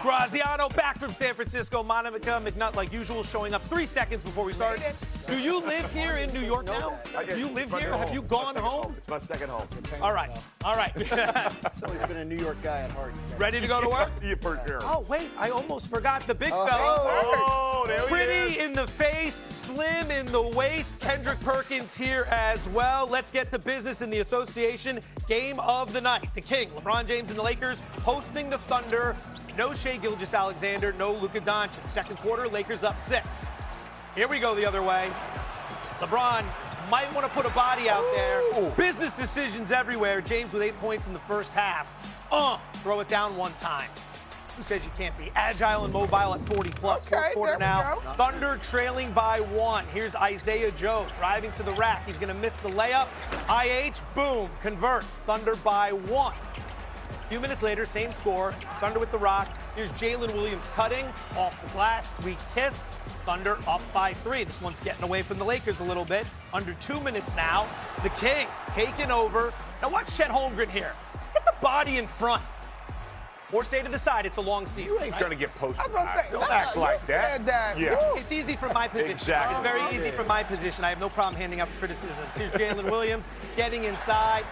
Graziano back from San Francisco. Monica McNutt, like usual, showing up 3 seconds before we start. Do you live here in New York now? Do you live here? Have you gone home? It's my second home. All right. All right. So he's been a New York guy at heart. Ready to go to work? Oh, wait. I almost forgot the big fella. Oh, there he Pretty is. in the face, slim in the waist. Kendrick Perkins here as well. Let's get to business in the association. Game of the night. The King, LeBron James and the Lakers hosting the Thunder. No Shai Gilgeous-Alexander, no Luka Doncic. Second quarter, Lakers up 6. Here we go the other way. LeBron might want to put a body out there. Business decisions everywhere. James with 8 points in the first half. Throw it down one time. Who says you can't be agile and mobile at 40-plus? Okay, Fourth quarter now. go. Thunder trailing by 1. Here's Isaiah Joe driving to the rack. He's going to miss the layup. IH, boom, converts. Thunder by 1. A few minutes later, same score. Thunder with the rock. Here's Jalen Williams cutting off the glass. Sweet kiss. Thunder up by 3. This one's getting away from the Lakers a little bit. Under 2 minutes now. The King taking over. Now watch Chet Holmgren here. Get the body in front. Or stay to the side. It's a long season. You ain't trying to get posted. Don't no, act you like that. said that. Yeah. Woo. It's easy from my position. Exactly. It's very easy from my position. I have no problem handing out criticisms. Here's Jalen Williams getting inside.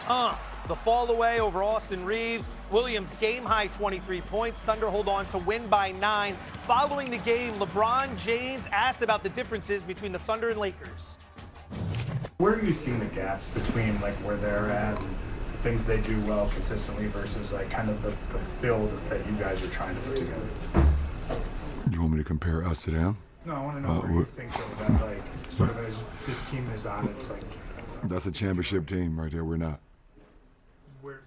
The fall away over Austin Reeves. Williams game-high 23 points. Thunder hold on to win by 9. Following the game, LeBron James asked about the differences between the Thunder and Lakers. Where are you seeing the gaps between like where they're at and the things they do well consistently versus like kind of the build that you guys are trying to put together? You want me to compare us to them? No, I want to know where you think though that like sort of as this team is on, it's like That's a championship team right there. We're not.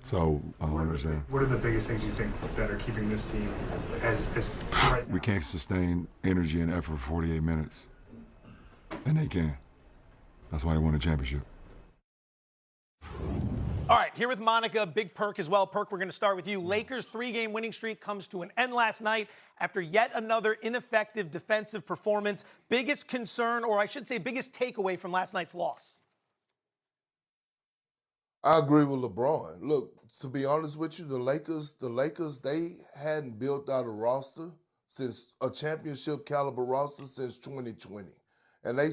So I don't understand. What are the biggest things you think that are keeping this team as right now? We can't sustain energy and effort for 48 minutes. And they can. That's why they won a championship. All right, here with Monica, Big Perk as well. Perk, we're going to start with you. Lakers' 3-game winning streak comes to an end last night after yet another ineffective defensive performance. Biggest concern, or I should say biggest takeaway from last night's loss? I agree with LeBron. Look, to be honest with you, the Lakers, they hadn't built out a roster since a championship caliber roster since 2020. And they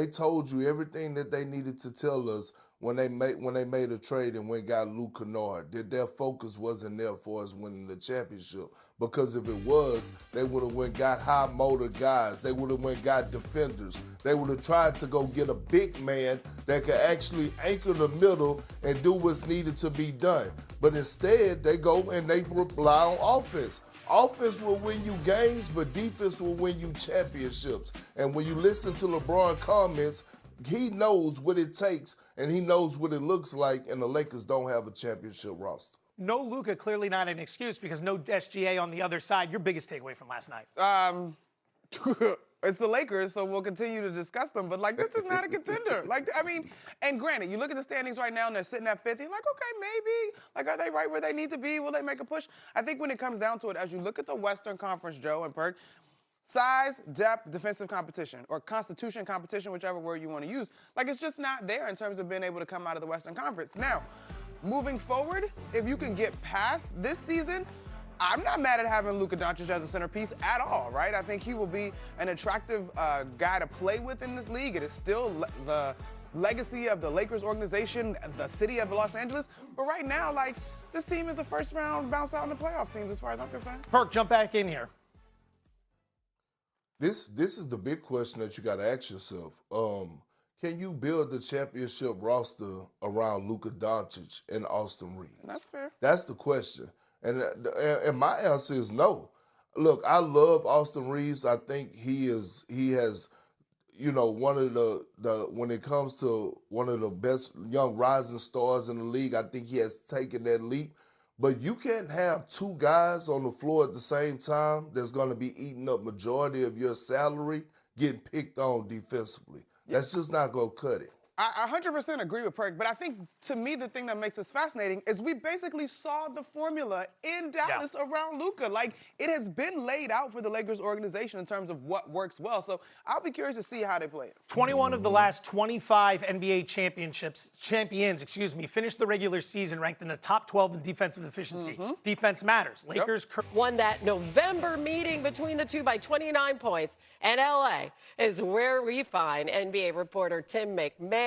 told you everything that they needed to tell us when they made a trade and went got Luka that their focus wasn't there for us winning the championship. Because if it was, they would have went got high motor guys. They would have went got defenders. They would have tried to go get a big man that could actually anchor the middle and do what's needed to be done. But instead, they go and they rely on offense. Offense will win you games, but defense will win you championships. And when you listen to LeBron comments, he knows what it takes and he knows what it looks like, and the Lakers don't have a championship roster. No Luka, clearly not an excuse because no SGA on the other side. Your biggest takeaway from last night? It's the Lakers, so we'll continue to discuss them. But, like, this is not a contender. Like, I mean, and granted, you look at the standings right now, and they're sitting at 5th. You're like, okay, maybe. Like, are they right where they need to be? Will they make a push? I think when it comes down to it, as you look at the Western Conference, Joe and Perk, size, depth, defensive competition, or constitution competition, whichever word you want to use, like, it's just not there in terms of being able to come out of the Western Conference. Now, moving forward, if you can get past this season, I'm not mad at having Luka Doncic as a centerpiece at all, right? I think he will be an attractive guy to play with in this league. It is still the legacy of the Lakers organization, the city of Los Angeles. But right now, like, this team is a first-round bounce out in the playoff teams as far as I'm concerned. Perk, jump back in here. This is the big question that you got to ask yourself. Can you build the championship roster around Luka Doncic and Austin Reeves? That's fair. That's the question. And my answer is no. Look, I love Austin Reeves. I think he has, you know, one of the when it comes to one of the best young rising stars in the league, I think he has taken that leap. But you can't have two guys on the floor at the same time that's going to be eating up majority of your salary getting picked on defensively. That's just not going to cut it. I 100% agree with Perk, but I think, to me, the thing that makes this fascinating is we basically saw the formula in Dallas around Luka. Like, it has been laid out for the Lakers organization in terms of what works well. So I'll be curious to see how they play it. 21 of the last 25 NBA champions, finished the regular season ranked in the top 12 in defensive efficiency. Defense matters. Lakers won that November meeting between the two by 29 points, and LA is where we find NBA reporter Tim McMahon.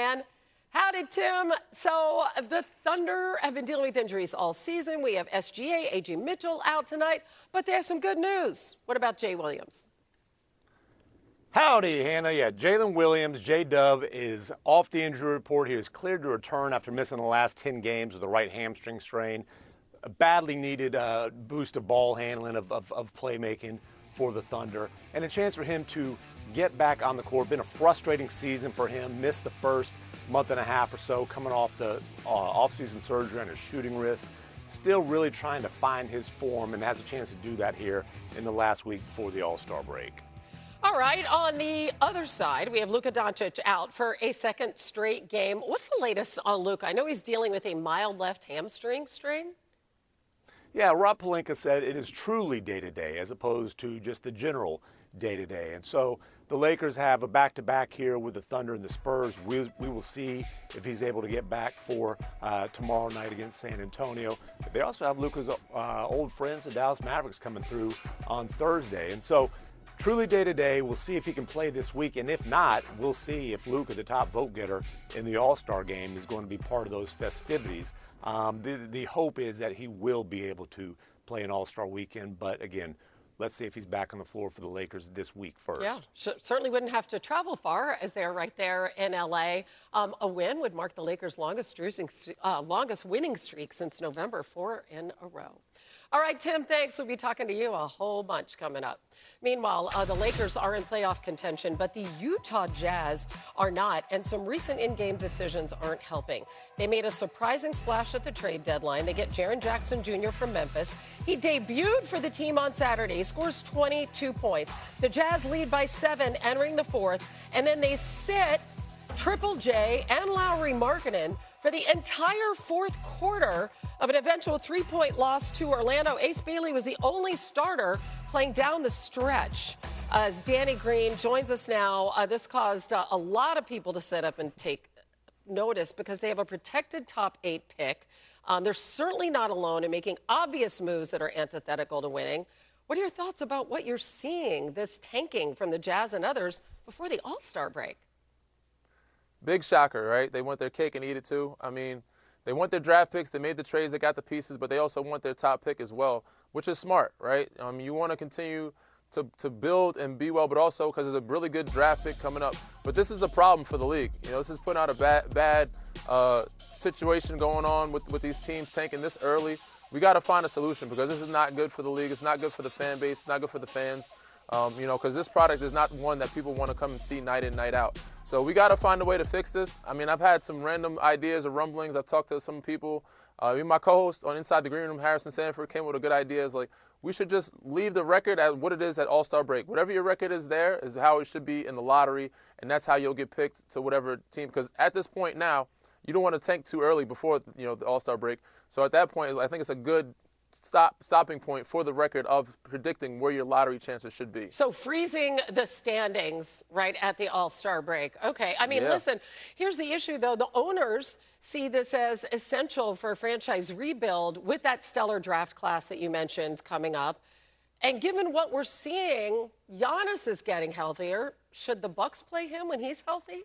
Howdy, Tim. So the Thunder have been dealing with injuries all season. We have SGA, A.J. Mitchell out tonight, but they have some good news. What about Jay Williams? Howdy, Hannah. Yeah, Jalen Williams, J-Dub, is off the injury report. He was cleared to return after missing the last 10 games with a right hamstring strain. A badly needed boost of ball handling, of playmaking for the Thunder, and a chance for him to get back on the court. Been a frustrating season for him. Missed the first month and a half or so coming off the off-season surgery on his shooting wrist. Still really trying to find his form, and has a chance to do that here in the last week before the All-Star break. All right, on the other side, we have Luka Doncic out for a second straight game. What's the latest on Luka? I know he's dealing with a mild left hamstring strain. Yeah, Rob Pelinka said it is truly day-to-day as opposed to just the general day-to-day. And so the Lakers have a back-to-back here with the Thunder and the Spurs. We will see if he's able to get back for tomorrow night against San Antonio. But they also have Luka's old friends, the Dallas Mavericks, coming through on Thursday. And so truly day-to-day. We'll see if he can play this week. And if not, we'll see if Luka, the top vote getter in the All-Star game, is going to be part of those festivities. The hope is that he will be able to play an All-Star weekend. But again, let's see if he's back on the floor for the Lakers this week first. Yeah, certainly wouldn't have to travel far as they're right there in L.A. A win would mark the Lakers' longest winning streak since November, 4 in a row. All right, Tim, thanks. We'll be talking to you a whole bunch coming up. Meanwhile, the Lakers are in playoff contention, but the Utah Jazz are not, and some recent in-game decisions aren't helping. They made a surprising splash at the trade deadline. They get Jaren Jackson Jr. from Memphis. He debuted for the team on Saturday, scores 22 points. The Jazz lead by 7 entering the fourth, and then they sit Triple J and Lauri Markkanen for the entire fourth quarter of an eventual 3-point loss to Orlando. Ace Bailey was the only starter playing down the stretch. As Danny Green joins us now, this caused a lot of people to sit up and take notice because they have a protected top 8 pick. They're certainly not alone in making obvious moves that are antithetical to winning. What are your thoughts about what you're seeing, this tanking from the Jazz and others before the All-Star break? Big shocker, right? They want their cake and eat it too. I mean, they want their draft picks. They made the trades. They got the pieces, but they also want their top pick as well, which is smart, right? You want to continue to build and be well, but also because there's a really good draft pick coming up. But this is a problem for the league. You know, this is putting out a bad situation going on with these teams tanking this early. We got to find a solution because this is not good for the league. It's not good for the fan base. It's not good for the fans. You know, because this product is not one that people want to come and see night in, night out. So we got to find a way to fix this. I mean, I've had some random ideas or rumblings. I've talked to some people. My co-host on Inside the Green Room, Harrison Sanford, came with a good idea. It's like, we should just leave the record at what it is at All-Star break. Whatever your record is there is how it should be in the lottery, and that's how you'll get picked to whatever team. Because at this point now, you don't want to tank too early before, you know, the All-Star break. So at that point, I think it's a good stopping point for the record of predicting where your lottery chances should be. So freezing the standings right at the All-Star break. Okay, I mean, listen, here's the issue, though. The owners see this as essential for a franchise rebuild with that stellar draft class that you mentioned coming up. And given what we're seeing, Giannis is getting healthier. Should the Bucks play him when he's healthy?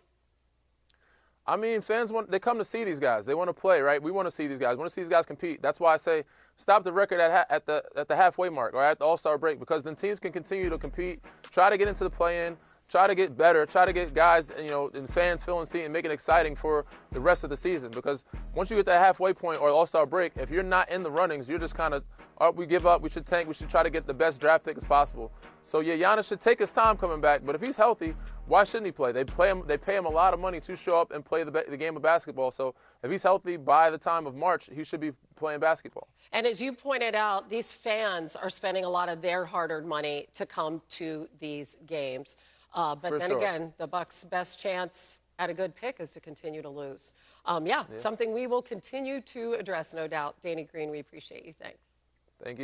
I mean, fans they come to see these guys. They want to play, right? We want to see these guys. We want to see these guys compete. That's why I say stop the record at the halfway mark or at the All-Star break, because then teams can continue to compete, try to get into the play-in, try to get better, try to get guys, you know, and fans feeling seat and make it exciting for the rest of the season. Because once you get that halfway point or All-Star break, if you're not in the runnings, you're just kind of, oh, we give up, we should tank, we should try to get the best draft pick as possible. So yeah, Giannis should take his time coming back, but if he's healthy, why shouldn't he play? They pay him a lot of money to show up and play the game of basketball. So if he's healthy by the time of March, he should be playing basketball. And as you pointed out, these fans are spending a lot of their hard-earned money to come to these games. But then again, the Bucks' best chance at a good pick is to continue to lose. Yeah, something we will continue to address, no doubt. Danny Green, we appreciate you. Thanks. Thank you.